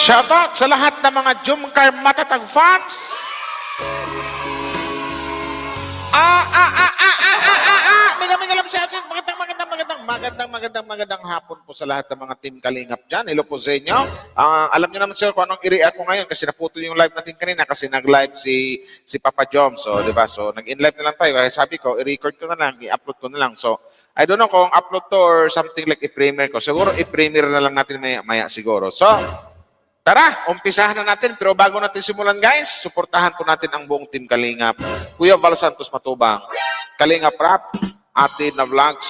Shoutout sa lahat ng mga Jumcar Matatag fans. Magandang hapon po sa lahat ng mga team Kalingap dyan. Hello po sa inyo. Alam niyo naman sir kung anong i-react ko ngayon kasi naputol yung live natin kanina kasi nag-live si Papa Jom. So, di ba? So, nag-in-live na lang tayo. Kaya sabi ko, i-record ko na lang, i-upload ko na lang. So, I don't know kung upload to or something like i-premiere ko. Siguro i-premiere na lang natin maya siguro. So, tara, umpisahan na natin. Pero bago natin simulan guys, suportahan po natin ang buong team Kalingap. Kuya Val Santos Matubang, Kalingap Rap, Ate na Vlogs,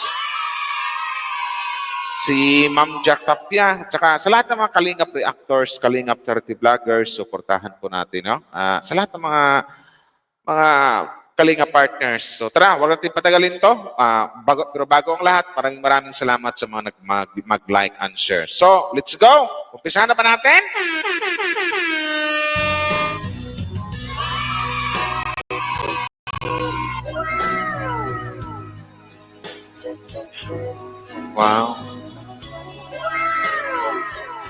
si Ma'am Jack Tapia, at saka sa lahat ng mga Kalingap reactors, Kalingap charity vloggers, suportahan po natin. No? Sa lahat ng mga Kalingap partners. So tara, wag natin patagalin to. Pero bago ang lahat, maraming salamat sa mga mag-like and share. So, let's go! Umpisahan na ba natin? Wow.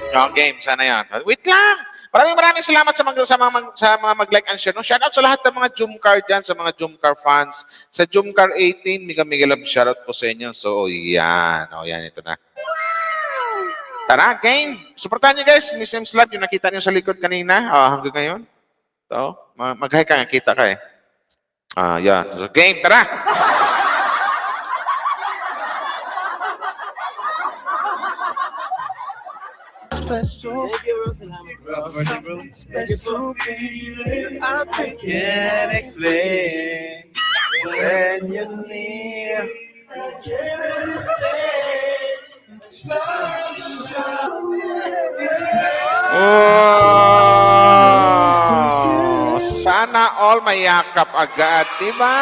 Yung game, sana yan. Wait lang! Maraming salamat sa mga mag-like and share. No? Shoutout sa lahat ng mga Jumcar dyan, sa mga Jumcar fans. Sa Jumcar 18, Mega love shoutout po sa inyo. So, yan. O, yan, ito na. Tara, game. Supportahan nyo guys. Miss M's Love, yung nakita nyo sa likod kanina. Hanggang ngayon. So, mag-hi ka, nakita ka eh. Yan. So, game, tara! Special. Thank you, bro. Salamat, bro. Special feeling I can't explain. When you're near, I can't say. Oh, sana all mayakap agad, di ba?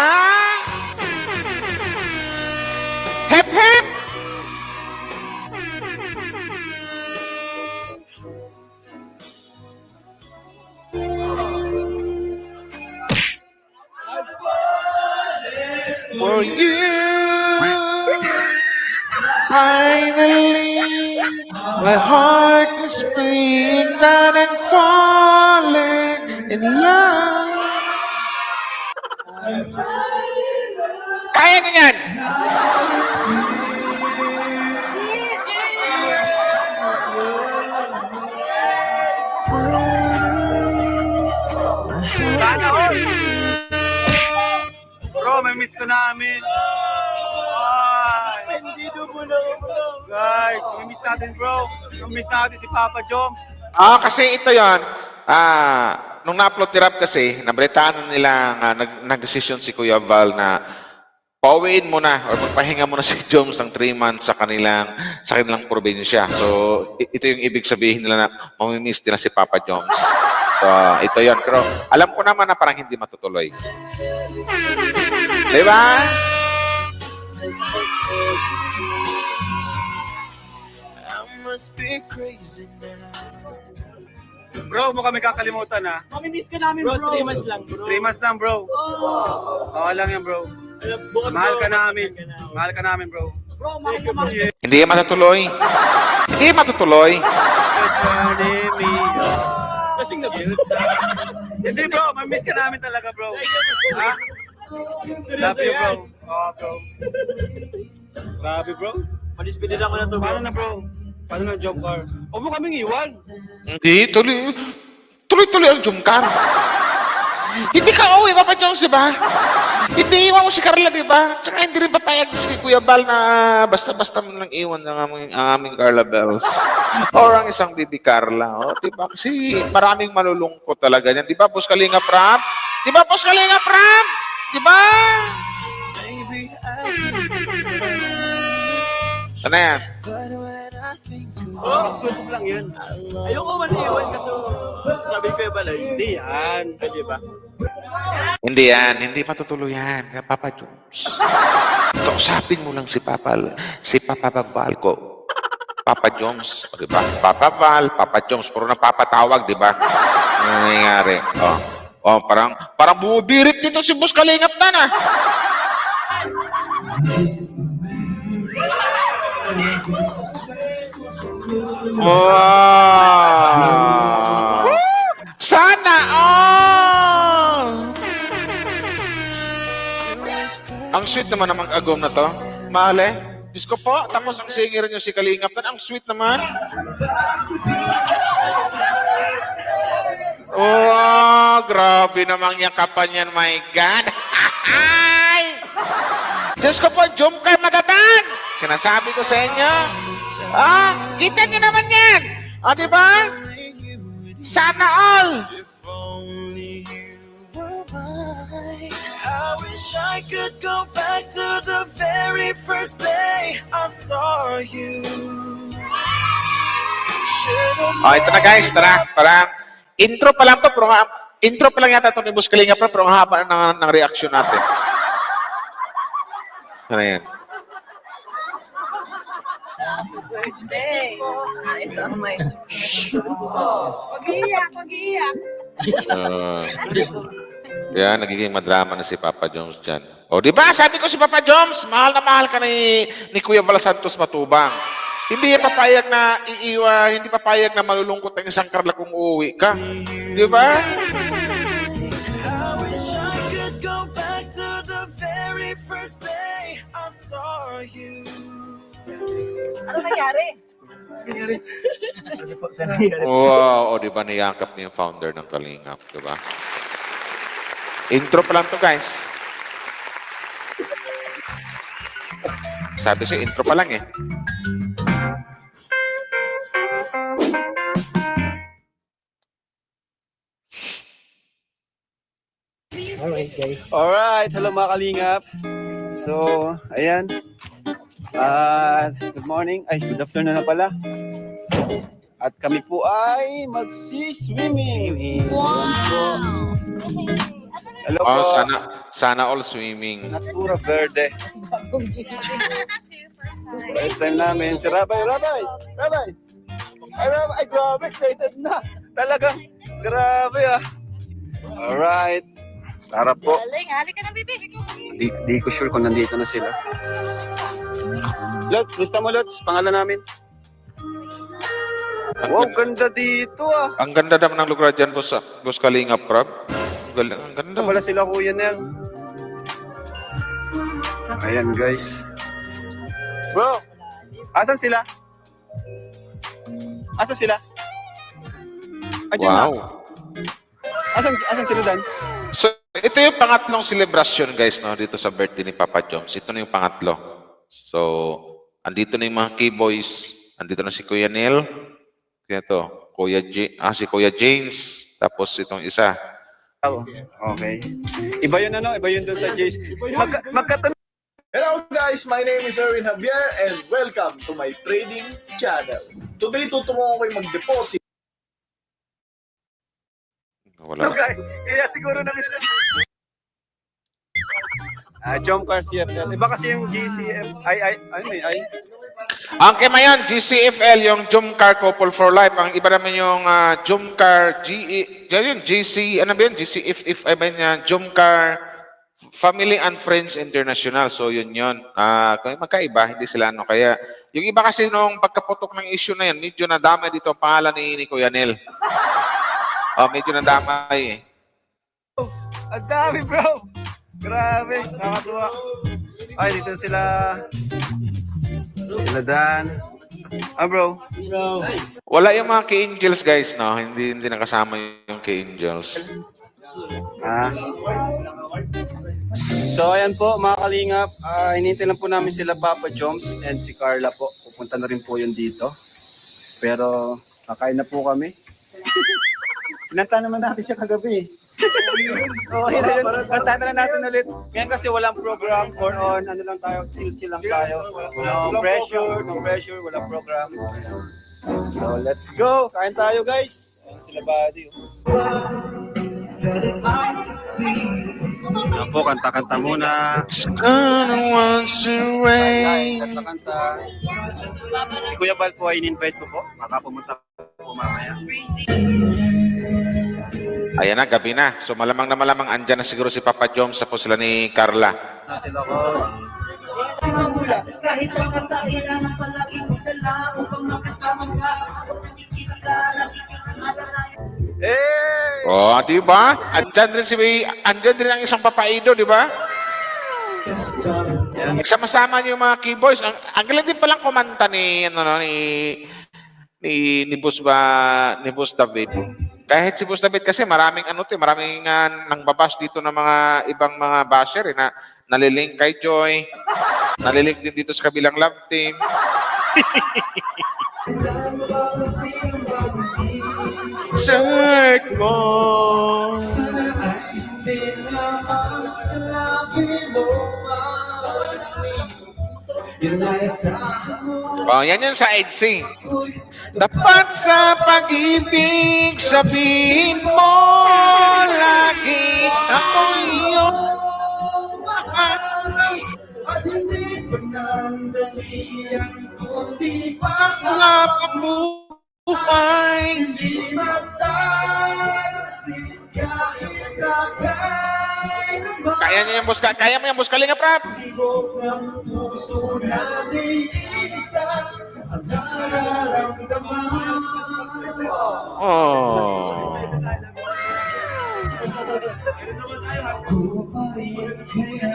Hep, hep! For you, finally, my heart is beating down and falling in love. Kaya niyo yan! Sana all. Bro, may miss ko namin. Guys, may miss natin bro. May miss natin si Papa Joms. Kasi ito yon. Nung na-upload ni Rap kasi, nabalitaan na nila nag-decision si Kuya Val na pauwiin mo na or magpahinga mo na si Joms ng 3 months sa kanilang probinsya. So, ito yung ibig sabihin nila na mamimiss nila si Papa Joms. So, ito yon. Pero alam ko naman na parang hindi matutuloy. Diba? Must be crazy now. Bro, mo kami kakalimutan ha. Mamimiss ka namin bro. 3 months lang bro. 3 months lang bro. Oo lang yan bro. Mahal ka namin. Mahal ka namin bro. Bro, mahal ka namin. Hindi yan matutuloy. Hindi yan matutuloy. Kasing na bro. Hindi bro, mamimiss ka namin talaga bro. Ha? Love you bro. Oo bro. Grabe bro. Manispidin ako na to bro. Paano na bro? Paano na jump car? Huwag mo kaming iwan. Hindi, tuloy ang Jumcar. Hindi ka uwi, Papa Jones, di ba? Hindi iwan mo si Carla, di ba? Tsaka hindi rin papayag si Kuya Bal na basta-basta mo lang iwan ng aming Carla Bells. Or ang isang Bibi Carla. O, di ba? Kasi maraming malulungkot talaga yan. Di ba, Boss Kalingap Rap? Di ba, Boss Kalingap Rap? Di ba? Baby, I think Sana yan? but when I think of Oh, sumpok lang yan. Ayoko man iwan kaso sabi ko ba hindi yan. Di ba? Hindi yan. Hindi matutuloy yan. Papa Jones. Kausapin mo lang si Papa Val ko. Papa Jones. O, diba? Papa Val, Papa Jones. Puro na papatawag, diba? Ano nangyayari? Parang bumubirit dito si Boss Kalingap na. Wow! sweet naman ang agom na to. Mahal Diyos ko po, tapos ang singer nyo si Kalingap, ang sweet naman. Oh, grabe namang yakapan yan, my God. Diyos ko po, jump kayo matatag. Sinasabi ko sa inyo. Kita nyo naman yan. Di ba? Sana all. If only you were mine. I wish I could go back to the very first day I saw you. Ito na guys, tara. Parang intro pa lang to, pero intro pa lang yata ito ni Boss Kalingap, pero ang haba ng reaction natin. Ano yan? Happy birthday. Ito ang may... Pag-iiyak, pag-iiyak. Yan, nagiging madrama na si Papa Joms dyan. O, di ba? Sabi ko si Papa Joms, mahal na mahal ka ni Kuya Val Santos Matubang. Hindi papayag na hindi papayag na malulungkot ang isang Carla kung uuwi ka. Di ba? I wish I could go back to the very first day I saw you. Ano nangyari? Wow, o di ba niyakap niya yung founder ng Kalingap, di ba? Intro pa lang to, guys. Sabi siya, intro pa lang eh. Alright, hello mga kalingap. So, ayan. Good morning. Ay, good afternoon na pala. At kami po ay magsi-swimming. Wow! Hello po. Sana all swimming. Natura Verde. First time namin. Si Rabay. Ay, grabe. Excited na. Talagang, grabe ah. Alright. Tara po. Galing, halika na, baby. Di ko sure kung nandito na sila. Lods, lista mo Lods. Pangalan namin. Wow, ganda dito ah. Ang ganda naman ng lugar dyan, Boss Kalingap, Prab. Ang ganda. Wala sila Kuya Nel. Ayan guys. Bro, asan sila? Asan sila? Andiyan na. Wow. Asan sila Dan? So, ito yung pangatlong celebration, guys, no, dito sa birthday ni Papa Joms. Ito na yung pangatlo. So, andito na yung mga key-boys. Andito na si Kuya Neil. Kaya to, si Kuya James. Tapos itong isa. Oh, okay. Iba yun Iba yun doon sa Jace. Magkatanong. Hello guys, my name is Erwin Javier and welcome to my trading channel. Today, tutulungan ko kayo mag-deposit. Wala. Okay, kaya siguro na miss Jomcar CFL. Iba kasi yung GCF. Ano eh, Ang kema yan, GCFL, yung Jomcar Couple for Life. Ang iba naman yung Jomcar GC, ano ba yun? GCFF, ay ba yun? Jomcar Family and Friends International. So yun. Magkaiba, hindi sila ano. Kaya yung iba kasi nung pagkaputok ng issue na yan, medyo nadamay dito ang pangalan ni Kuya Nel. Medyo nadamay eh. ang dami bro. Grabe, nakakatuwa. Ay, dito sila. Sila Dan. Bro. Wala yung mga key angels, guys, no? Hindi nakasama yung key angels. So, ayan po, mga kalingap. Hinintay lang po namin sila Papa Joms and si Carla po. Pupunta na rin po yun dito. Pero, kakain na po kami. Pinanta naman natin siya kagabi. Okay na yun. Kantahan na natin ulit. Ngayon kasi walang program for on. Ano lang tayo, chill lang tayo. No pressure, walang program. So, let's go. Kain tayo, guys. Ayan sila buddy. Ayan po, kanta-kanta muna. Kanta-kanta. Si Kuya Val po ay in-invite ko po. Makapumunta po mamaya. Ayan na, gabi na. So malamang andyan na siguro si Papa Joms sa po sila ni Carla. Sila ko. Kahit ang kasailan ang palagi mo sila upang makasama ka. Hey! Di ba? Andyan din ang isang papaido, di ba? Nagsama-sama niyo yung mga keyboards. Ang galing din palang kumanta ni, ano, no, ni Boss David. Kahit si Boss David kasi maraming maraming nang babash dito ng mga ibang mga basher na nalilink kay Joy, nalilink din dito sa kabilang love team. Search mo. Oh, yan yung sa EDC. Dapat sa pag-ibig sabihin mo lagi ako iyo. At hindi pa nandalian kundi Mga pabuhay. hindi magtasin kahit kakay naman. Kaya niya yung kaya mo yung Boss Kalinga, Prab? Tibok ng puso na di isa ang nararamdaman. Oh.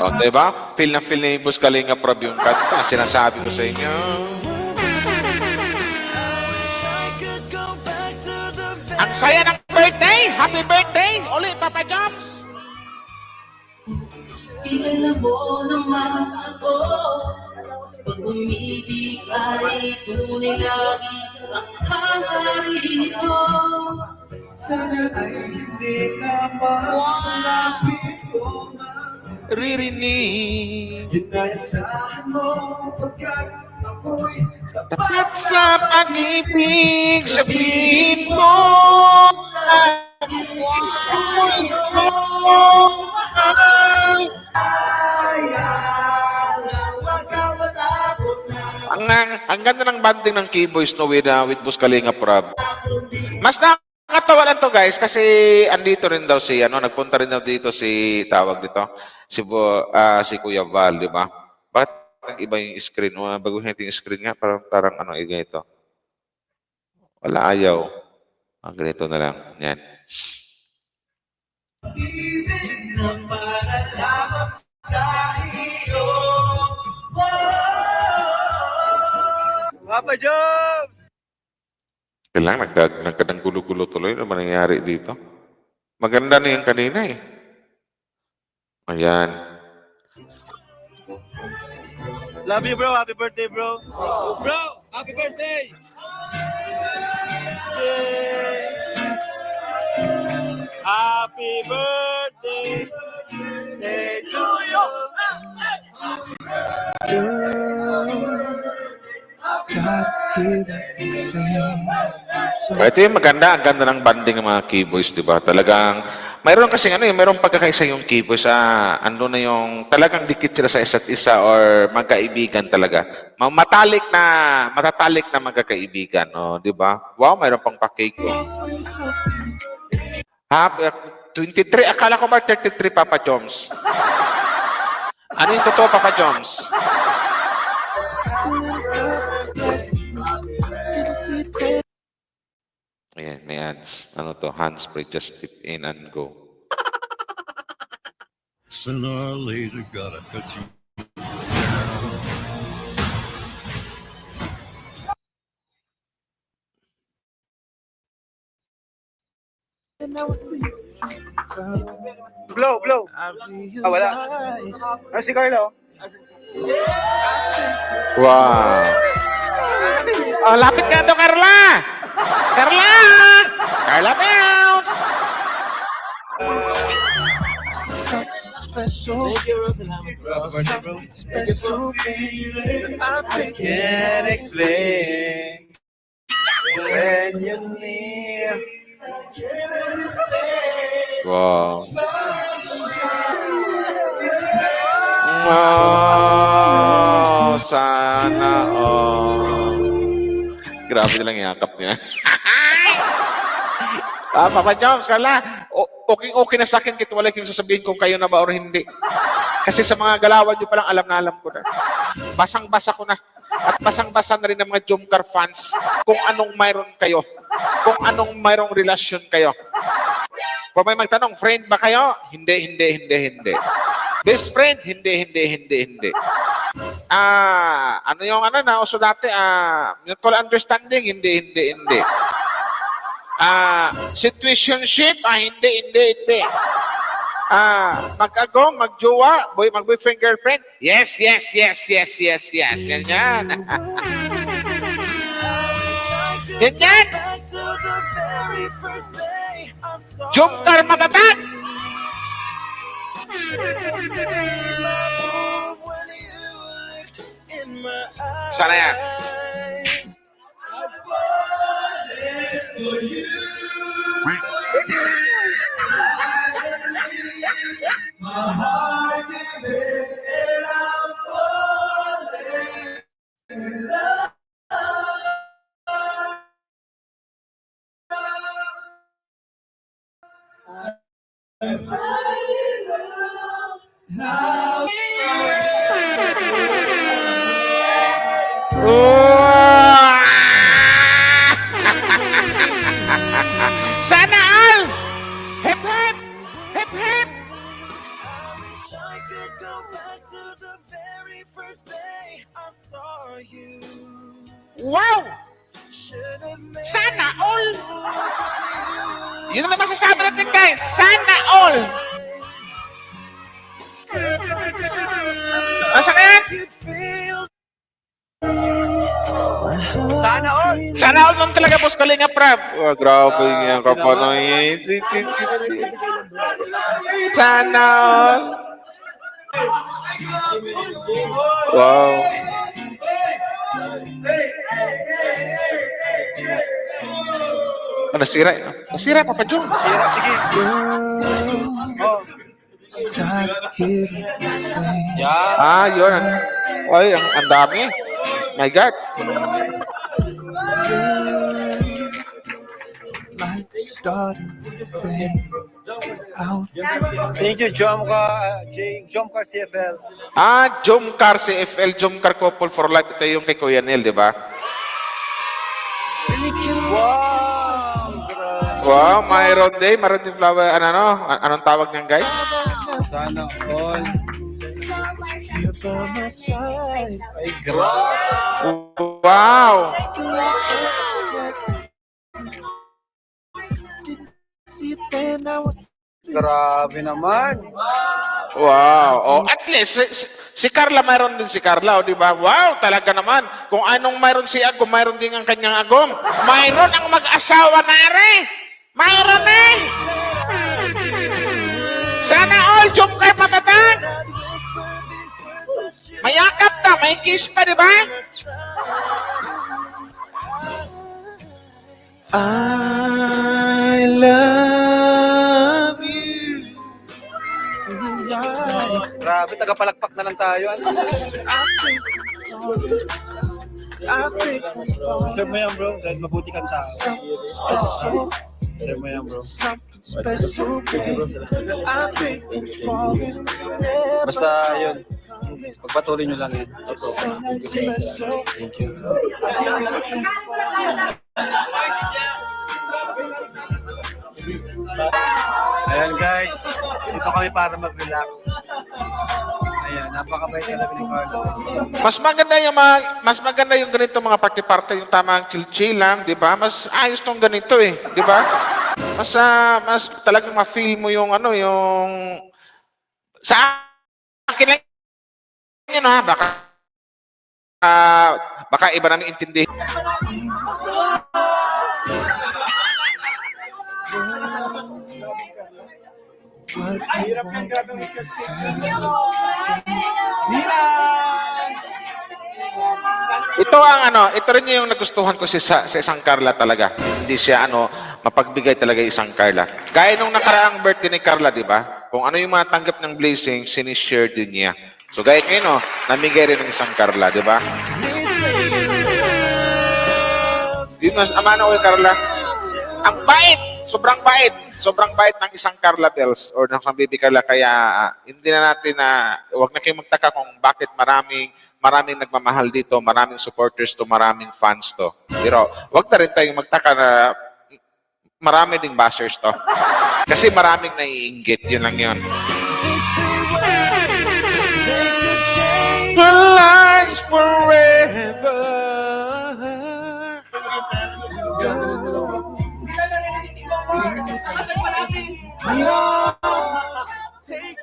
Oh, diba? Feel na feel ni Boss Kalinga, Prab, yung kanta. Sinasabi ko sa inyo. Ang saya ng birthday! Happy birthday! Uli, Papa Joms! Kilala mo naman ako. Pag umibig ay tunay lagi ang hangarin ko. Sana ay hindi na masalapit ko Ririnig. Inayasahan mo pagkat ako'y Tapat sa pag-ibig, sabihin mo ako'y ang ganda ng banding ng Keyboys no with Boss Kalinga, Prab. Mas nakakatawa lang to, guys, kasi andito rin daw si nagpunta rin daw dito si si Kuya Val, di ba? Bakit nag-iba yung screen? Baguhin natin yung screen nga, parang ito. Wala, ayaw. Ganito na lang. Yan. na malalaman sa iyo. Papa Jobs! Kailangan nagkadang gulo-gulo tuloy na nangyayari dito. Maganda na yung kanina eh. Ayan. Love you, bro. Happy birthday, bro. Bro, happy birthday! Yay! Happy birthday to you! Ito yung maganda. Ang ganda ng banding ng mga Keyboys, di ba? Talagang, mayroon kasi mayroong pagkakaisa yung Keyboys. Ando na yung talagang dikit sila sa isa't isa or magkaibigan talaga. Matatalik na magkakaibigan. Di ba? Wow, mayroon pang pa-cake. Happy 23. Akala ko ba 33, Papa Joms? Ano yung totoo, Papa Joms? Ayan, may ads. Ano to? Handspray, just tip in and go. Sooner or later, gotta cut you. Blow. Wala. Si Carlo. Wow! Oh, lapit ka na to, Carla! Carla! Carla Bells! Thank you, Rose. Salamat, bro. Special, baby. I Can't explain when you're near. Wow. Wow, sana Grabe nilang yakap niya. Papa Joms, Carla, okay na sa akin kit wala yung sasabihin kung kayo na ba or hindi. Kasi sa mga galawan nyo palang alam ko na. Basang-basa ko na. At basang-basa na rin ng mga Jomcar fans kung anong mayroon kayo. Kung anong mayroong relasyon kayo. Kung may magtanong, friend ba kayo? Hindi. Best friend? Hindi. Ano yung ano na uso dati? Mutual understanding? Hindi. Situationship? Hindi. Mag-agom, mag-jowa, mag-boyfriend, girlfriend? Yes. Ganyan. Ganyan. Back to the very first day I saw Jumkar matatag. my move when you looked in my eyes. Sana yan. Sana all! Hip hip! Hip hip! I wish I could go back to the very first day I saw you. Wow! Should have made Sana all! Yun ang masasabi natin guys. Sana all! Ano sa kaya? you'd feel Sana all! Sana all nung talaga boss Kalinga Prab. Oh, grabe nga kapanoy. Sana all. Wow. Nasira. Nasira, Papa John. Sira, sige. Oh. start hearing you say Yan. Yun. Ay, ang dami. My God. light starting to fade out. Thank you, Jomcar CFL. Jomcar CFL, Jomcar Couple for Life. Ito yung kay Kuya Neil, di ba? Wow! Grabe. Wow, mayroon din flower. Anong tawag niyan, guys? Sana all. Here by my side. Ay, grabe. Wow. See it then I was Grabe naman. Wow. Oh, at least si Carla mayroon din si Carla, oh, di ba? Wow, talaga naman. Kung anong mayroon si Agom, mayroon din ang kanyang Agom. Mayroon ang mag-asawa na rin. Mayroon eh. Sana all Jomcar matatag. Mayakap na, may kiss pa, di ba? I love you. Grabe, tagapalakpak na lang tayo. Ano? Deserve mo yan, bro. Dahil mabuti kang tao. Deserve mo yan, bro. Basta yun. Pagpatuloy nyo lang yan. Thank you. Ayan guys, dito kami para mag-relax. Ayan, napakabait talaga ni Carlo. Mas maganda yung ganito mga party-party, yung tamang chill-chill lang, di ba? Mas ayos tong ganito eh, di ba? Mas talagang ma-feel mo yung yung sa akin lang yun ha, baka iba namin intindi. Ito rin yung nagustuhan ko sa isang Carla talaga. Hindi siya mapagbigay talaga isang Carla. Gaya nung nakaraang birthday ni Carla, di ba? Kung ano yung matanggap ng blessing, sinishare din niya. So gaya ngayon, namigay rin ng isang Carla, di ba? Yun mas amana ko kay Carla. Ang bait! Sobrang bait ng isang Carla Bells or ng isang baby Carla. Kaya hindi na natin wag na kayong magtaka kung bakit maraming nagmamahal dito, maraming supporters to, maraming fans to. Pero wag na rin tayong magtaka na marami ding bashers to. Kasi maraming naiinggit, yun lang yun. these three words last forever.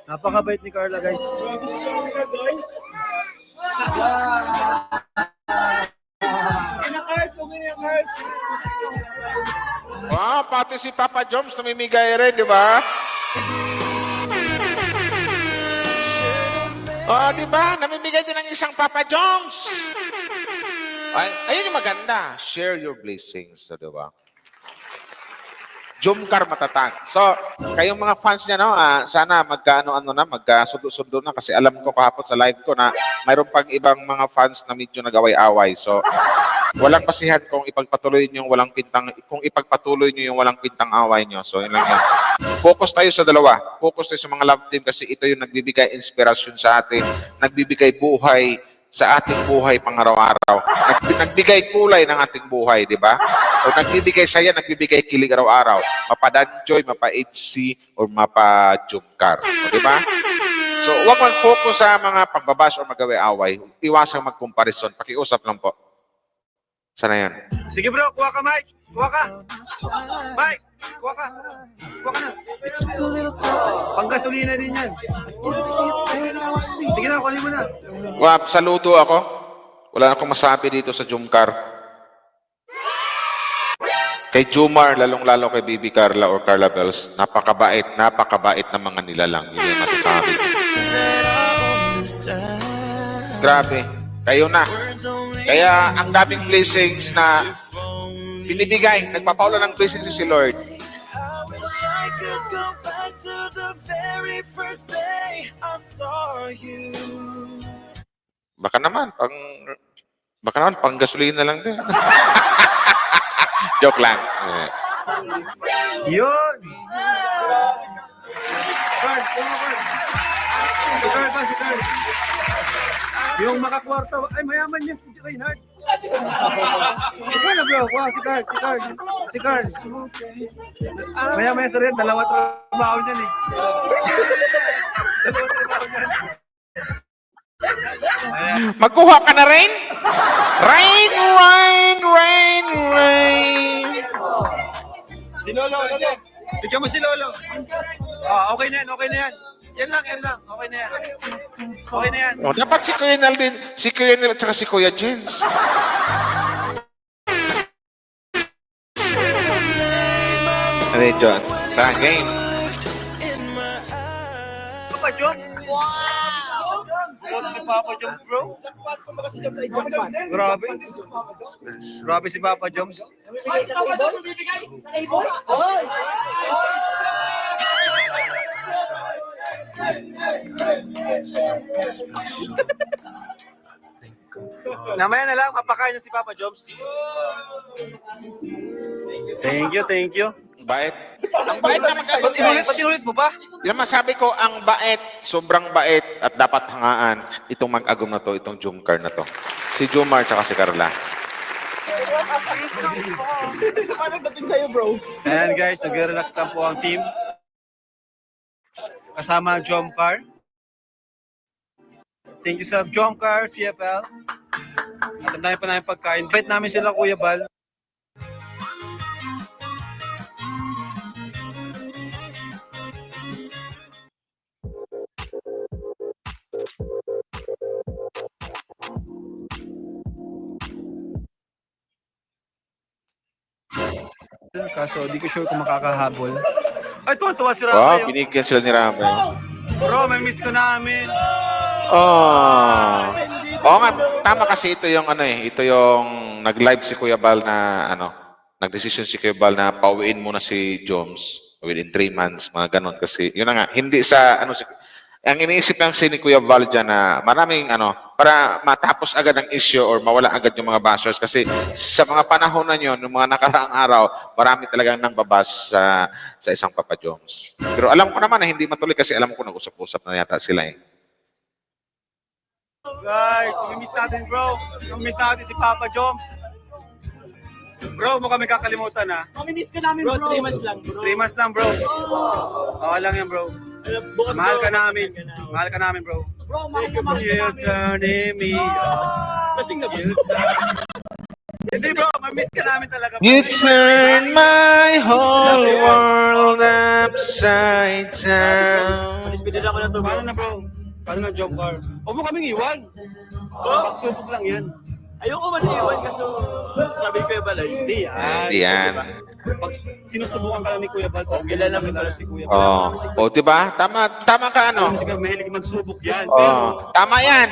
Napakabait ni Carla, guys. Wow, pati si Papa Joms namimigay rin, di ba? Oh, di ba? Namimigay din ng isang Papa Joms. Ay, ayun yung maganda. Share your blessings, so, di ba? Jumcar matatag. So, kayong mga fans niya, no, sana magkasundo-sundo na kasi alam ko kahapon sa live ko na mayroon pang ibang mga fans na medyo nag-away-away. So, walang pasihan kung ipagpatuloy niyo yung walang pintang away niyo. So, yun lang yan. Focus tayo sa dalawa. Focus tayo sa mga love team kasi ito yung nagbibigay inspirasyon sa atin, nagbibigay buhay sa ating buhay pang-araw-araw. Nagbigay kulay ng ating buhay, di ba? O nagbibigay saya, nagbibigay kilig araw-araw. Mapa-Danjoy, mapa-HC, or mapa-Jumcar. O, di ba? So, huwag mag-focus sa mga pagbabash o mag-away-away. Iwasang mag-comparison. Pakiusap lang po. Sana yan. Sige bro, kuha ka, Mike. Kuha ka. Mike, kuha ka. Kuha ka na. Panggasolina din yan. Sige na, kunin mo na. Wap, saludo ako. Wala na akong masabi dito sa Jumcar. Kay Jumar, lalong-lalo kay Bibi Carla or Carla Bells, napakabait ng mga nilalang. Yun yung masasabi. Grabe. Kayo na. Kaya ang daming blessings na binibigay, nagpapaula ng blessings si Lord. I wish I could go back to the very first day I saw you. Baka naman pang gasolina lang din. Joke lang. Yun! Carl, kuha ka. Si Carl ba, si Carl? Yung makakwarta, ay mayaman yan si Reinhardt. Ikaw na bro, kuha si Carl, si Carl. Mayaman yan sa rin, dalawa trabaho niyan eh. Dalawa trabaho niyan. Magkuha ka na rin? Rain. Si Lolo. Bigyan mo si Lolo. Okay na yan. Yan lang. Okay na yan. Oh, dapat si Kuya Nel din. Si Kuya Nel at saka si Kuya Jens. Ano yun, John? Tara, game. Papa Jones. Wow! Si Papa Jones, bro. Grabe si Papa Jones. Namaya na lang, kapakain niya si Papa Jones. Thank you. Bait. Ang bait na mag-advertise. Patinulit mo ba? Yung masabi ko, ang bait, sobrang bait at dapat hangaan itong mag-agum na to, itong Jumcar na to. Si Jumar tsaka si Carla. Ayan guys, nag-relax lang po ang team. Kasama ang Jumcar. Thank you sa Jumcar, CFL. At ang dami pa namin pagkain. Invite namin sila, Kuya Bal. Kaso, di ko sure kung makakahabol. Ay, tuwan-tuwa si Ramay. Wow, binigyan sila ni Ramay. Bro, may miss ko namin. Oh. Oo nga, tama kasi ito yung ito yung nag-live si Kuya Bal na nag-decision si Kuya Bal na pauwiin muna si Joms within 3 months, mga ganon kasi yun na nga, hindi sa ang iniisip lang si ni Kuya Val dyan na maraming para matapos agad ang issue or mawala agad yung mga bashers kasi sa mga panahon na yun, yung mga nakaraang araw, marami talagang nang babash sa isang Papa Joms. Pero alam ko naman na hindi matuloy kasi alam ko nag-usap-usap na yata sila eh. Guys, mamimiss natin bro. Mamimiss natin si Papa Joms. Bro, mo kami kakalimutan ha. Mamimiss ka namin, bro. 3 months lang, bro. 3 months lang bro. Okay lang yan bro. Mahal ka namin. Mahal ka namin bro. You turning me on. Kasing na ba? Hindi bro, mamiss ka namin talaga. You turn my whole world upside down. Pinila ko na to. Paano na bro? Paano na job car? Huwag mo kaming iwan. Pagsubok lang yan. Ayoko man iwan kasi sabi ko yung balay. Hindi yan. Hindi yan. Pag sinusubukan ka lang ni Kuya Bal, kailan namin talaga si Kuya Bal. Oh, diba? Tama ka, ano? Kasi mahilig magsubok yan. Oh, tama yan.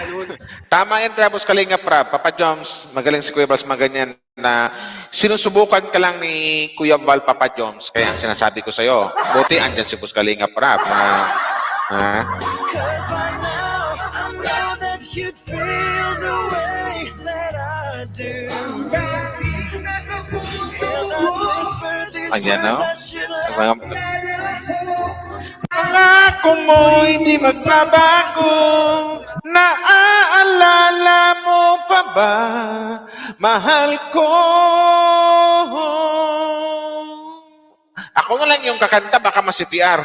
Tama yan, Travis Kalinga Prab. Papa Joms, magaling si Kuya Bal sa maganyan na sinusubukan ka lang ni Kuya Val, Papa Joms. Kaya ang sinasabi ko sa'yo, buti andyan si Bus Kalinga Prab. Cause by now I know that you'd feel the way that I do. And I whisper these Ayan, no? words I should let Pangako mo hindi magbabago. Naaalala mo pa ba? Mahal ko. Ako na lang yung kakanta, baka masipiar.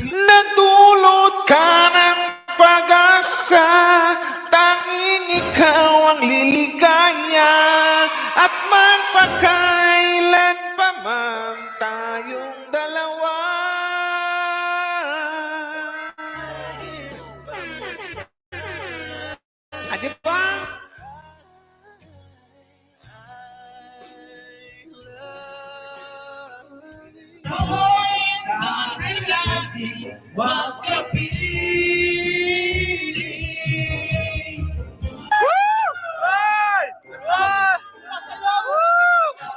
Nagdulot ka ng pag-asa, tanging ikaw ang liligaya, at magpakailan pa man tayong dalawa. Di ba?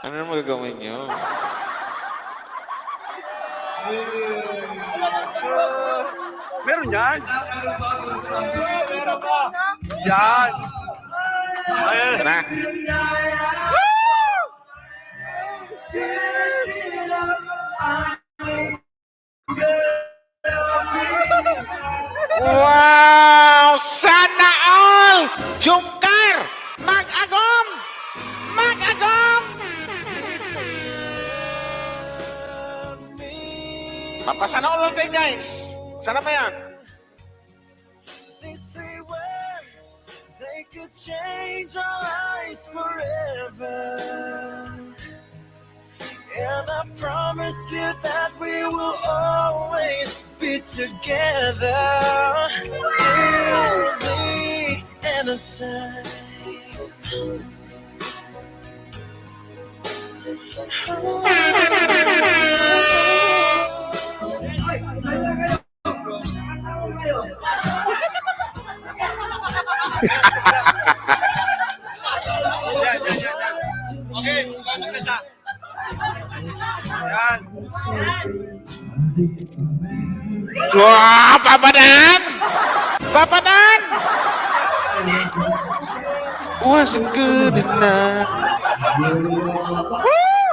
Ano na magagawin nyo? Meron yan. Yan. Ayan. Na. Wow! Sana all! Jumkar! Mag-agom! Mag-agom! Papasana all tayo, guys! Sana ba yan? these three words, they could change our lives forever. And I promise you that we will always be together till the end of time. Okay, bakit na? Yan. Wow! Papadan! Papadan! Wasn't good enough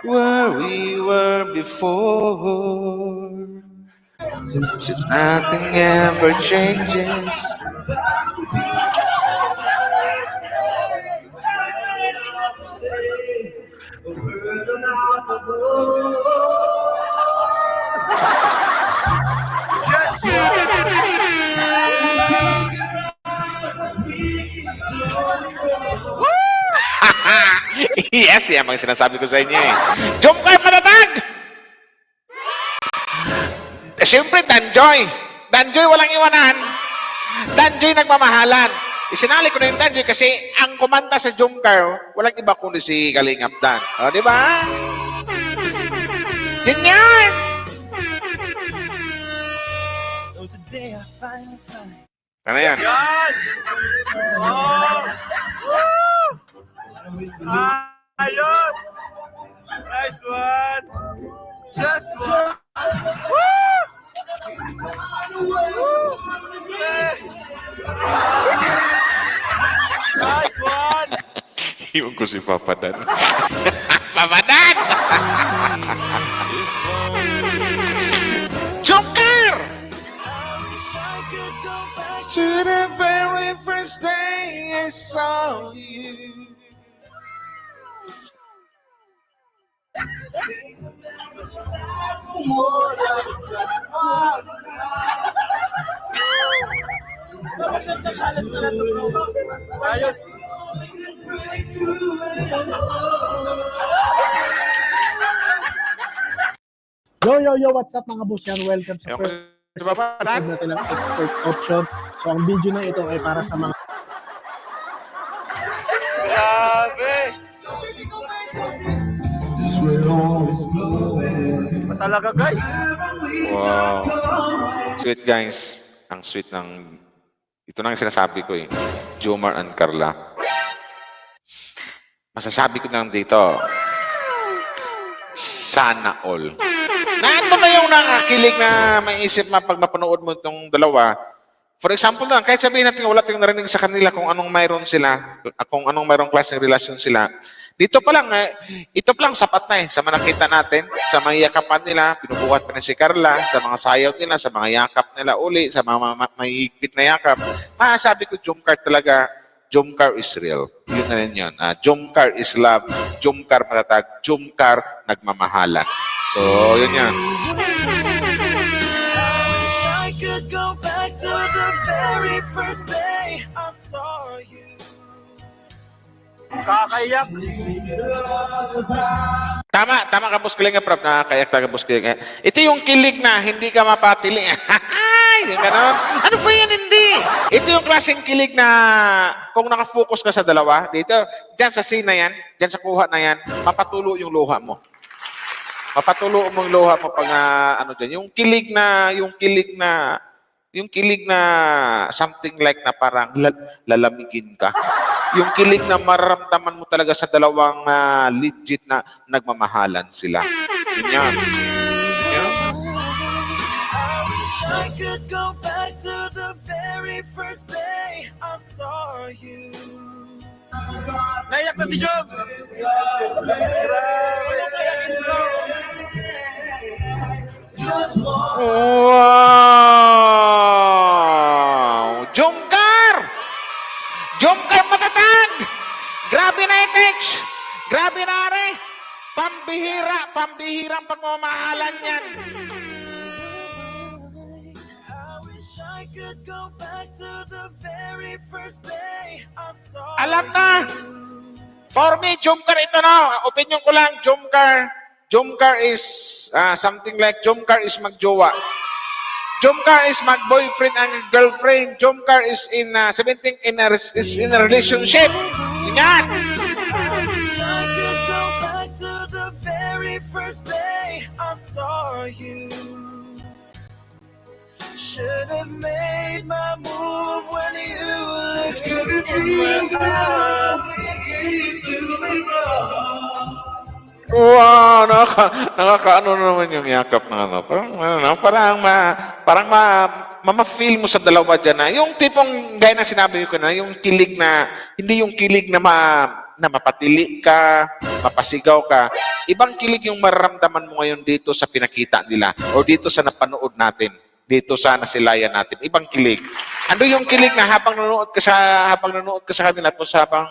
where we were before. Since nothing ever changes. Yes, yan ang sinasabi ko sa inyo eh. Jumkar patatag! Siyempre, Danjoy. Danjoy walang iwanan. Danjoy nagmamahalan. Isinali ko na yung Danjoy kasi ang kumanta sa Jumkar, walang iba kundi si Kalingap Dan. O, di ba? Yun yan! So today I finally find Ano yan? Yan! Oh! Woo! Ayos! Nice one! Just one! Woo! Nice one! Iwan ko si Papadan. Papadan! Joker! To the very first day I saw you. Ayos. Yo, what's up mga boss yan? Welcome sa Yung first di ba ba? episode natin ng Expert Option. So ang video na ito ay para sa mga Grabe. Ba talaga guys? Wow. Sweet guys. Ang sweet ng... Ito na ang sinasabi ko eh. Jomar and Carla. Masasabi ko lang dito. Sana all. Na ito na yung nakakilig na maisip pag mapanood mo itong dalawa. For example lang, kahit sabihin natin wala tayong narinig sa kanila kung anong mayroon sila, kung anong mayroong klaseng relasyon sila. Dito pa lang, ito pa lang sapat na sa mga nakita natin, sa mga yakapan nila, pinubuhat pa na si Carla, sa mga sayaw nila, sa mga yakap nila uli, sa mga mahigpit na yakap. Masasabi ko, Jomcar talaga, Jomcar is real. Yun na rin yun. Jomcar is love, Jomcar matatag, Jomcar nagmamahalan. So, yun yan. I could go back to the very first day I saw you. Kakaiyak. Tama ka, Boss Kalinga, Prab. Nakakayak talaga, Boss Kalinga. Ito yung kilig na hindi ka mapatili. Yung ganon. Ano ba yan, hindi? Ito yung klaseng kilig na kung nakafocus ka sa dalawa, dito, dyan sa scene na yan, dyan sa kuha na yan, mapatulo yung luha mo. Mapatulo mo yung luha mo pag ano dyan. Yung kilig na something like na parang lalamigin ka. Yung kilig na mararamdaman mo talaga sa dalawang legit na nagmamahalan sila. Yun yan. Yun. I wish I could go back to the very first day I saw you. Naiyak na si Job. Wow! Jomcar! Jomcar matatag! Grabe na itech! Grabe na are! Pambihirang pagmamahalan yan. I wish I could go back to the very first day I saw Alam na! For me, Jomcar ito na. Opinion ko lang, Jomcar is something like Jomcar is magjowa. Jomcar is mag-boyfriend and girlfriend. Jomcar is in a relationship. Yan! I wish I could go back to the very first day I saw you. Should have made my move when you looked in my eyes. Wow, nakakaano naman yung yakap na ano. Parang ma-feel mo sa dalawa dyan na yung tipong gaya na sinabi ko na, yung kilig na, hindi yung kilig na mapatili ka, mapasigaw ka. Ibang kilig yung mararamdaman mo ngayon dito sa pinakita nila o dito sa napanood natin, dito sa nasilayan natin. Ibang kilig. Ano yung kilig na habang nanonood ka sa kanila at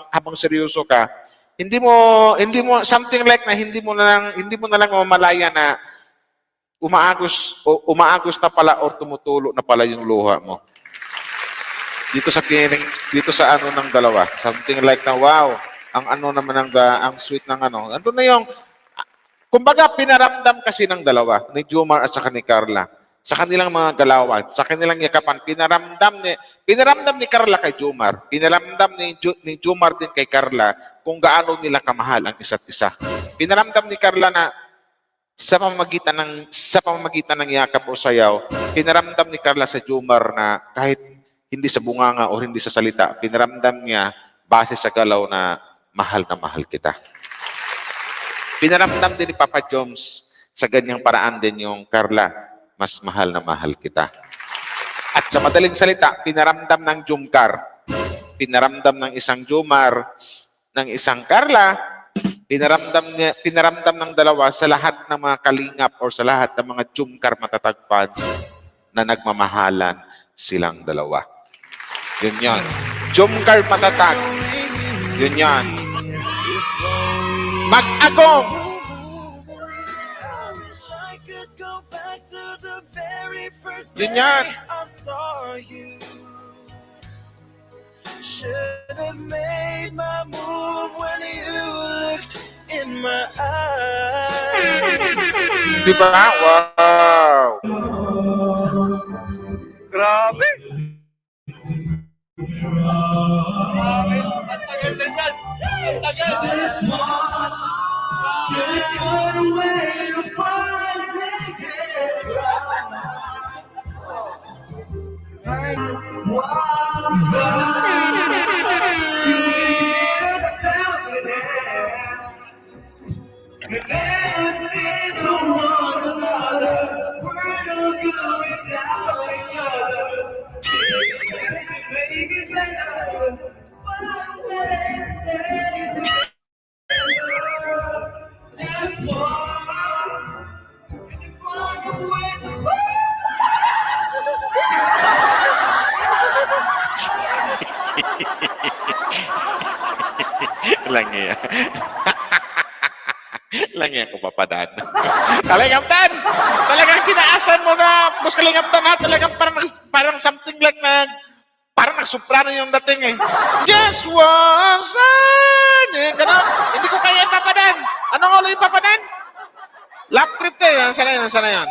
habang seryoso ka, hindi mo something like na hindi mo na lang mamalaya na umaagos na pala or tumutulo na pala yung luha mo. Dito sa ano ng dalawa, something like na wow, ang ano naman ang sweet ng ano. Ando na yung kumbaga pinaramdam kasi ng dalawa, ni Jomar at saka ni Carla. Sa kanilang mga galawan, sa kanilang yakapan, pinaramdam ni Carla kay Jomar, pinaramdam ni Jomar din kay Carla kung gaano nila kamahal ang isa't isa. Pinaramdam ni Carla na sa pamamagitan ng yakap o sayaw, pinaramdam ni Carla sa Jomar na kahit hindi sa bunganga o hindi sa salita, pinaramdam niya base sa galaw na mahal kita. Pinaramdam din ni Papa Joms sa ganyang paraan din yung Carla, mas mahal na mahal kita. At sa madaling salita, pinaramdam ng Jomcar, pinaramdam ng isang Jomar, ng isang Carla, pinaramdam ng dalawa sa lahat ng mga kalingap or sa lahat ng mga Jomcar matatag fans na nagmamahalan silang dalawa. Yun yun. Jomcar matatag. Yun yun. Mag-agong. the very first Yun day yan. I saw you. Should have made my move when you looked in my eyes. Di ba? Wow! Grabe! Langi yan. Langi ako papadan. Kalingaptan! Talagang tinaasan mo na, Boss Kalingaptan ha, talagang parang something like parang nagsoprano yung dating eh. Just once gano'n. Hindi ko kaya ipapadan. Anong ulo ipapadan? Lap trip to eh. Sana yun.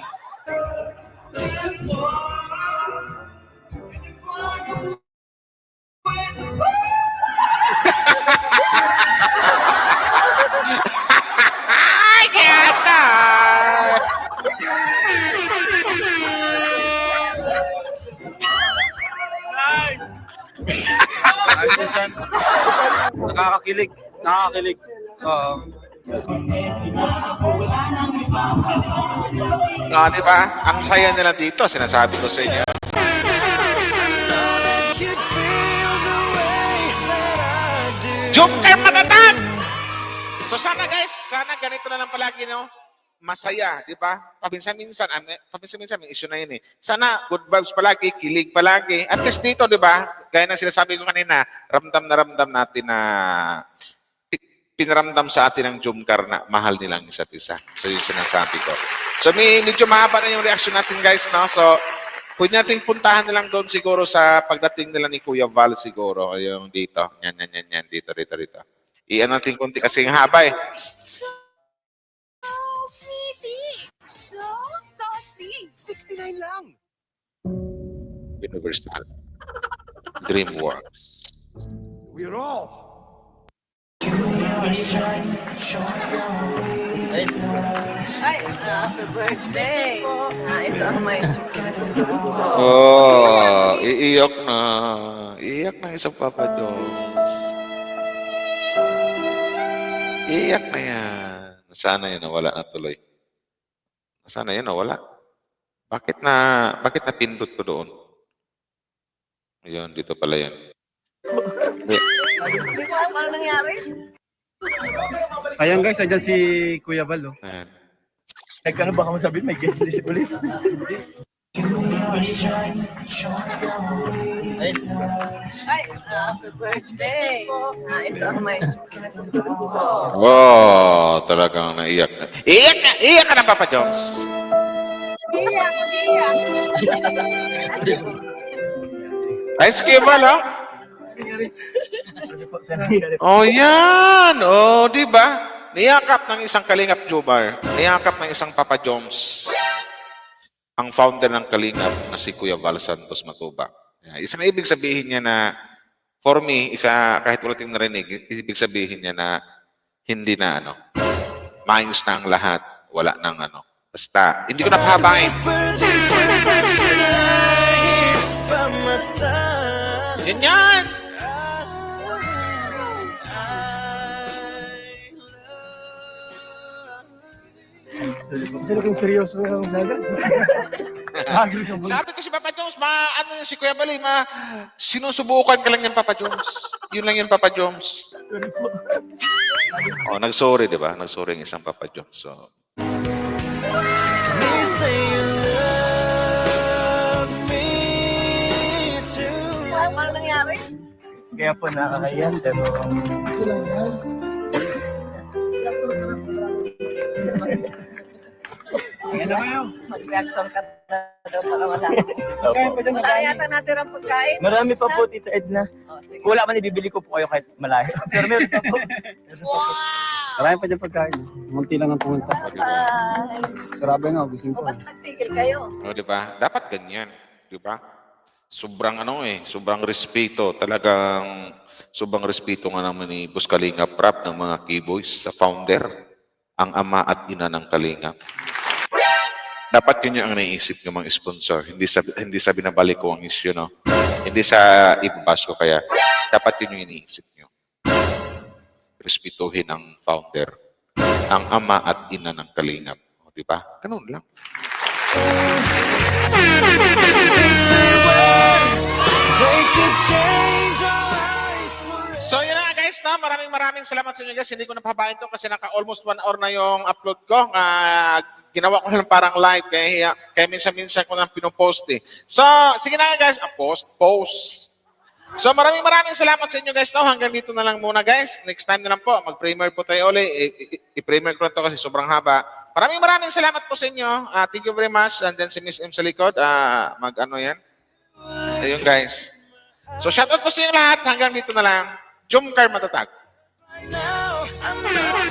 Ay, kaya na! Ayos yan. Nakakakilig. Nakakakilig. Oo. Di ba? Ang saya nila dito, sinasabi ko sa inyo. You'd feel the way that I do. Joker matatag! So sana guys, ganito na lang palagi, no? Masaya, di ba? Paminsan-minsan may issue na yun eh. Sana good vibes palagi, kilig palagi. At least dito, di ba? Gaya ng sinasabi ko kanina, ramdam natin na pinaramdam sa atin ng Jomcar na mahal nilang isa't isa. So yung sinasabi ko. So medyo mahaba na yung reaction natin guys, no? So pwede natin puntahan na lang doon siguro sa pagdating nila ni Kuya Val siguro. Yung dito. Yan. Dito. Iyan natin konti kasi ang haba eh. So pretty. So saucy. 69 lang. Universal. DreamWorks. We're all. Ay, happy birthday. Ito ang may... Oh, iiyak na. Iiyak na isang Papa Jones. Iiyak na yan. Sana yun nawala na tuloy. Sana yun nawala. Bakit napindot ko doon? Ayun, dito pala yun. Hindi ko alam ano nangyari. Ayan guys, andyan si Kuya Val. Oh. Ayan. Nagkano baka mo sabihin, may guest list ulit. Ay, happy birthday. Ito ang may... Wow, talagang naiyak na. Iiyak ka na, Papa Jones. Iyak. Ay, skibal, ha? Oh, yan. Oh, di ba? Niyakap ng isang Kalingap Jomar. Niyakap ng isang Papa Jones. Ang founder ng Kalingap na si Kuya Val Santos Matubang. Isa na ibig sabihin niya na, for me, kahit wala tayong narinig, ibig sabihin niya na hindi na maayos na ang lahat. Wala nang Basta, hindi ko na pahabain. Yan yan! Sino kung seryoso ka ng dagat? Sabi ko si Papa Jones, si Kuya Bali, sinusubukan ka lang yan, Papa Jones. Yun lang yan, Papa Jones. Sorry po. Oh, nag-sorry, di ba? Nag-sorry ang isang Papa Jones. So, They say you love me too. Ano nangyari? Kaya po nakakayan, pero... Ito lang yan. Mag-reactor ka na daw para wala. Wala yata natin ang pagkain. Marami pa po, Tita Edna. Oh, sige. Kung wala man, ibibili ko po kayo kahit malayo. Pero meron pa po. Marami pa dyan pagkain. Munti lang ang pumunta. Ay, Sarado nga, gising o pa. ba't nagtigil kayo? O, di ba? Dapat ganyan. Di ba? Sobrang sobrang respeto. Talagang sobrang respeto nga naman ni Boss Kalingap Rap ng mga K-Boys sa founder, ang ama at ina ng Kalingap. Dapat yun yung ang naiisip ng mga sponsor. Hindi sa binabalik ko ang issue, no? Hindi sa ibabas ko, kaya dapat yun yung iniisip nyo. Respetuhin ang founder, ang ama at ina ng Kalingap. O, di ba? Ganun lang. They could change our lives forever. So yun na nga guys, na maraming salamat sa inyo guys. Hindi ko napahabain to kasi naka-almost 1 hour na yung upload ko. Ginawa ko lang parang live kaya minsan-minsan ko lang pinopost eh. So sige na nga guys, post. So maraming salamat sa inyo guys. No? Hanggang dito na lang muna guys. Next time na lang po, mag-premiere po tayo ulit. I-premiere ko na to kasi sobrang haba. Maraming salamat po sa inyo. Thank you very much. And then si Miss M sa likod, mag-ano yan. Ayun guys. So shoutout po sa inyo lahat. Hanggang dito na lang. Jumcar Matatag. Now, I know